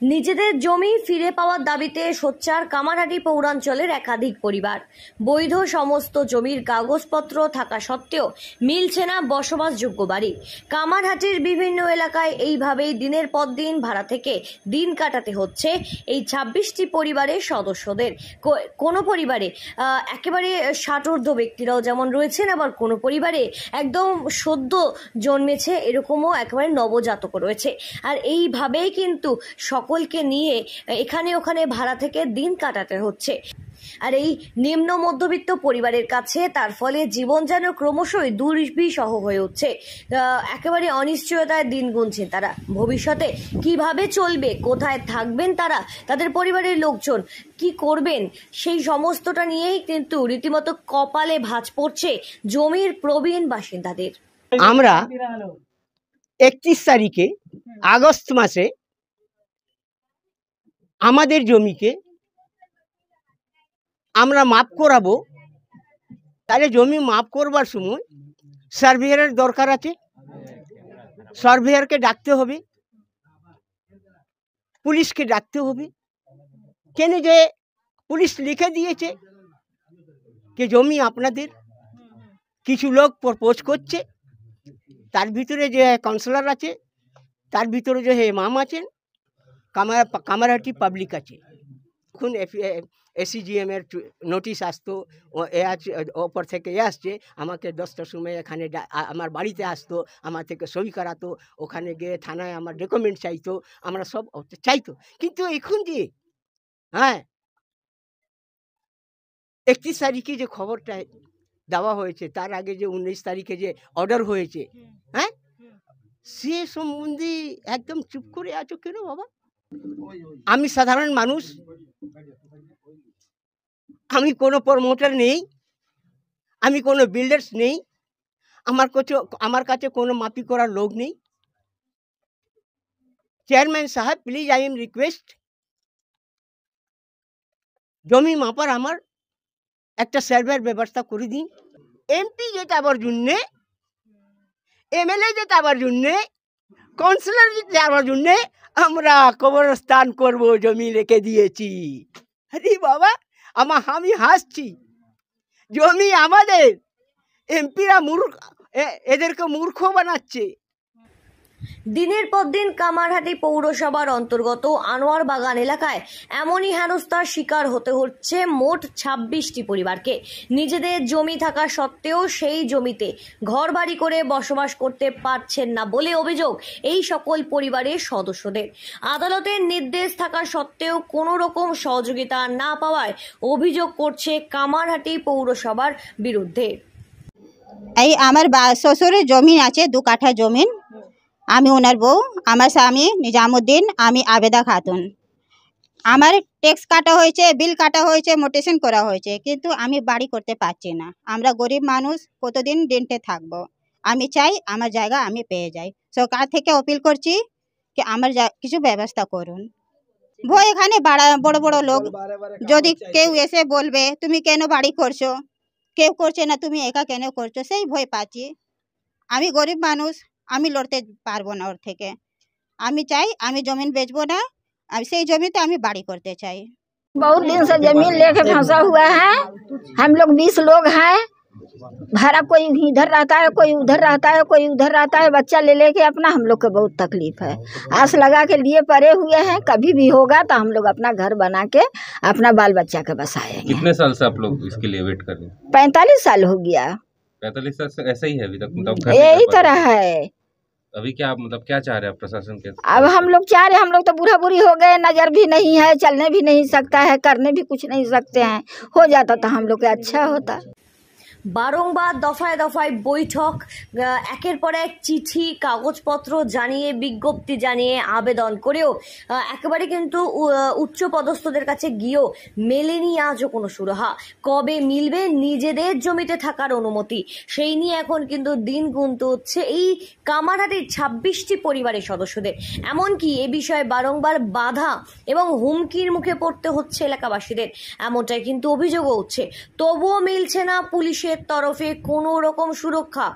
নিজেদের জমি ফিরে পাওয়ার দাবিতে সোচ্চার কামারহাটি পৌরাঞ্চলের একাধিক পরিবার। বৈধ সমস্ত জমির কাগজপত্র থাকা সত্ত্বেও মিলছে না বসবাসযোগ্য বাড়ি। কামারহাটির বিভিন্ন এলাকায় এইভাবেই দিনের পর দিন ভাড়া থেকে দিন কাটাতে হচ্ছে এই 26টি পরিবারের সদস্যদের। কোনো পরিবারে একেবারে 60 ব্যক্তিরাও যেমন রয়েছেন, আবার কোনো পরিবারে একদম সদ্য জন্মেছে এরকমও একেবারে নবজাতক রয়েছে। আর এইভাবেই কিন্তু সকলকে নিয়ে এখানে ওখানে ভাড়া থেকে দিন কাটাতে হচ্ছে। আর এই নিম্ন মধ্যবিত্ত পরিবারের কাছে তার ফলে জীবন যেন ক্রমশই দুর্বিষহ হয়ে উঠছে। একেবারে অনিশ্চয়তায় দিন গুনছেন তারা। ভবিষ্যতে কিভাবে চলবে, কোথায় থাকবেন তারা, তাদের পরিবারের লোকজন কি করবেন, সেই সমস্তটা নিয়েই কিন্তু রীতিমতো কপালে ভাঁজ পড়ছে জমির প্রবীণ বাসিন্দাদের। আমরা 31 তারিখে আগস্ট মাসে আমাদের জমিকে আমরা মাপ করাবো। তাহলে জমি মাপ করবার সময় সার্ভেয়ারের দরকার আছে, সার্ভেয়ারকে ডাকতে হবে, পুলিশকে ডাকতে হবে। কেন যে পুলিশ লিখে দিয়েছে যে জমি আপনাদের, কিছু লোক প্রপোজ করছে, তার ভিতরে যে কাউন্সিলর আছে, তার ভিতরে যে ইমাম আছেন, কামারহাটি পাবলিক আছে। এখন এসিজিএম এর নোটিশ আসতো, ওপর থেকে আসছে, আমাকে 10টার সময় এখানে আমার বাড়িতে আসতো, আমার থেকে সই করাতো, ওখানে গিয়ে থানায় আমার ডকুমেন্ট চাইতো, আমরা সব চাইতো। কিন্তু এখন যে 31 তারিখে যে খবরটা দেওয়া হয়েছে, তার আগে যে 19 তারিখে যে অর্ডার হয়েছে, সে সম্বন্ধে একদম চুপ করে আছো কেন বাবা? আমি সাধারণ মানুষ, আমি কোনো প্রমোটার নেই, আমি কোনো বিল্ডার্স নেই, আমার কাছে কোনো মাপি করার লোক নেই। চেয়ারম্যান সাহেব, প্লিজ আই এম রিকোয়েস্ট, জমি মাপার আমার একটা সার্ভের ব্যবস্থা করে দিন। এমপি জেতাবার জন্যে, এমএলএ জেতাবার জন্যে, কাউন্সিলর জেতাবার জন্যে আমরা কবরস্থান করব জমি রেখে দিয়েছি। আরে বাবা, আমি হাসছি, জমি আমাদের, এমপিরা এদেরকে মূর্খ বানাচ্ছে। দিনের পর দিন কামারহাটি পৌরসভার অন্তর্গত আনোয়ার বাগান এলাকায় এমনই হেনস্থার শিকার হতে হচ্ছে মোট 26টি পরিবারকে। নিজেদের জমি থাকা সত্ত্বেও সেই জমিতে ঘর বাড়ি করে বসবাস করতে পারছেন না বলে অভিযোগ এই সকল পরিবারের সদস্যদের। আদালতের নির্দেশ থাকা সত্ত্বেও কোনো রকম সহযোগিতা না পাওয়ায় অভিযোগ করছে কামারহাটি পৌরসভার বিরুদ্ধে। এই আমার শ্বশুরের জমি আছে, 2 কাঠা জমিন। আমি ওনার বউ, আমার স্বামী নিজামুদ্দিন, আমি আবেদা খাতুন। আমার ট্যাক্স কাটা হয়েছে, বিল কাটা হয়েছে, মোটেশন করা হয়েছে, কিন্তু আমি বাড়ি করতে পারছি না। আমরা গরিব মানুষ, কতদিন রেন্টে থাকবো? আমি চাই আমার জায়গা আমি পেয়ে যাই। সরকার থেকে অপিল করছি কি আমার কিছু ব্যবস্থা করুন। ভয় এখানে বড় বড় লোক, যদি কেউ এসে বলবে তুমি কেন বাড়ি করছো, কেউ করছে না, তুমি একা কেন করছো, সেই ভয় পাচ্ছি। আমি গরিব মানুষ, আমি লড়তে পারবো না ওর থেকে। আমি চাই আমি জমিন বেচবো না, আমি সেই জমিতে আমি বাড়ি करते চাই। बहुत दिन से जमीन लेके फंसा हुआ है। हम लोग 20 लोग हैं। भाड़ा कोई इधर रहता है, कोई उधर रहता है, कोई उधर रहता है। बच्चा ले लेके अपना हम लोग को बहुत तकलीफ है। आस लगा के लिए पड़े हुए हैं, कभी भी होगा तो हम लोग अपना घर बना के अपना बाल बच्चा के बसाएंगे। कितने साल से आप लोग इसके लिए वेट कर रहे हैं? 45 साल हो गया। 45 साल से ऐसा ही है अभी तक? मतलब यही तरह है। अभी क्या मतलब क्या चाह रहे हैं प्रशासन के? अब हम लोग चाह रहे, हम लोग तो बूढ़ा बूढ़ी हो गए, नजर भी नहीं है, चलने भी नहीं सकता है, करने भी कुछ नहीं सकते हैं। हो जाता तो हम लोग के अच्छा होता। বারংবার দফায় দফায় বৈঠক, একের পর এক চিঠি, কাগজপত্র জানিয়ে, বিজ্ঞপ্তি জানিয়ে, আবেদন করেও একেবারে কিন্তু উচ্চ পদস্থদের কাছে গিয়েও মেলেনি আজও কোনো সুরাহা। কবে মিলবে নিজেদের জমিতে থাকার অনুমতি, সেই নিয়ে এখন কিন্তু দিন গুনতে হচ্ছে এই কামারহাটির 26টি পরিবারের সদস্যদের। এমনকি এ বিষয়ে বারংবার বাধা এবং হুমকির মুখে পড়তে হচ্ছে এলাকাবাসীদের, এমনটাই কিন্তু অভিযোগও হচ্ছে। তবুও মিলছে না পুলিশের তরফে কোনো রকম সুরক্ষা।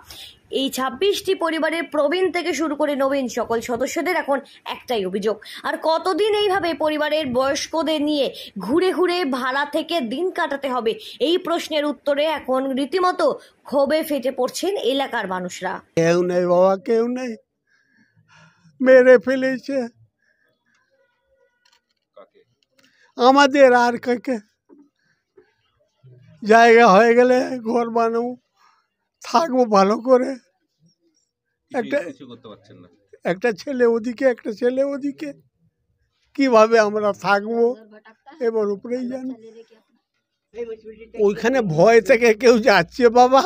এই 26টি পরিবারের প্রবীণ থেকে শুরু করে নবীন সকল সদস্যদের এখন একটাই অভিযোগ, আর কতদিন এইভাবে পরিবারের বয়স্কদের নিয়ে ঘুরে ঘুরে ভাড়া থেকে দিন কাটাতে হবে, এই প্রশ্নের উত্তরে এখন রীতিমতো ক্ষোভে ফেটে পড়ছেন এলাকার মানুষরা। কেউ নেই বাবা, কেউ নেই, মেরে ফেলেছে আমাদের। আর কাকে জায়গা হয়ে গেলে ঘর বানাবো, থাকবো ভালো করে। কিছু করতে পারছেন না, একটা ছেলে ওদিকে, একটা ছেলে ওদিকে, কিভাবে আমরা থাকবো এবার উপরেই জানি। ওইখানে ভয় থেকে কেউ যাচ্ছে বাবা,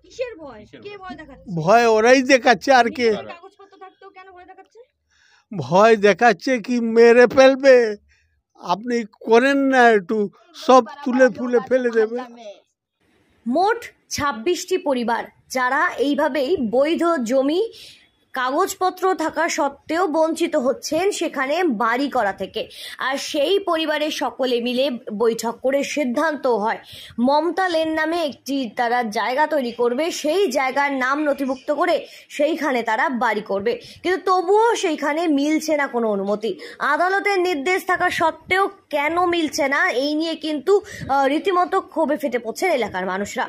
কিসের ভয়? কে ভয় দেখাচ্ছে? ভয় ওরাই দেখাচ্ছে। আর কে কাগজপত্র থাকতেও কেন ভয় দেখাচ্ছে? ভয় দেখাচ্ছে কি মেরে ফেলবে। আপনি করেন না একটু, সব তুলে ফুলে ফেলে দেবে। মোট 26টি পরিবার যারা এইভাবেই বৈধ জমি কাগজপত্র থাকা সত্ত্বেও বঞ্চিত হচ্ছেন সেখানে বাড়ি করা থেকে। আর সেই পরিবারের সকলে মিলে বৈঠক করে সিদ্ধান্ত হয় মমতা লেন নামে একটি তারা জায়গা তৈরি করবে, সেই জায়গার নাম নথিভুক্ত করে সেইখানে তারা বাড়ি করবে। কিন্তু তবুও সেইখানে মিলছে না কোনো অনুমতি। আদালতের নির্দেশ থাকা সত্ত্বেও কেন মিলছে না, এই নিয়ে কিন্তু রীতিমতো ক্ষোভে ফেটে পড়ছে এলাকার মানুষরা।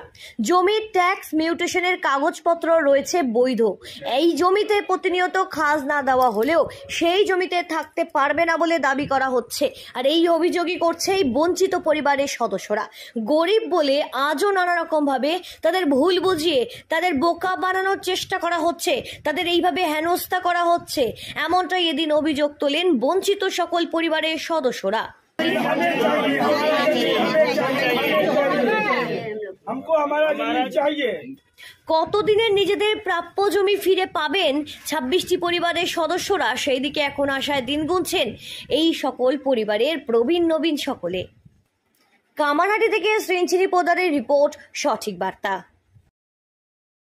জমির ট্যাক্স মিউটেশনের কাগজপত্র রয়েছে বৈধ, এই জমিতে প্রতিনিয়ত খাজনা দেওয়া হলেও সেই জমিতে থাকতে পারবে না বলে দাবি করা হচ্ছে। আর এই অভিযোগই করছে এই বঞ্চিত পরিবারের সদস্যরা। গরিব বলে আজও নানা রকম ভাবে তাদের ভুল বুঝিয়ে তাদের বোকা বানানোর চেষ্টা করা হচ্ছে, তাদের এইভাবে হেনস্থা করা হচ্ছে, এমনটাই এদিন অভিযোগ তোলেন বঞ্চিত সকল পরিবারের সদস্যরা। हमको हमारा जमीन चाहिए। কতদিনের নিজেদের প্রাপ্য জমি ফিরে পাবেন 26টি পরিবারের সদস্যরা, সেই দিকে এখন আশায় দিন গুনছেন এই সকল পরিবারের প্রবীণ নবীন সকলে। কামারহাটি থেকে শ্রীঞ্চিনী পোদারের রিপোর্ট, সঠিক বার্তা।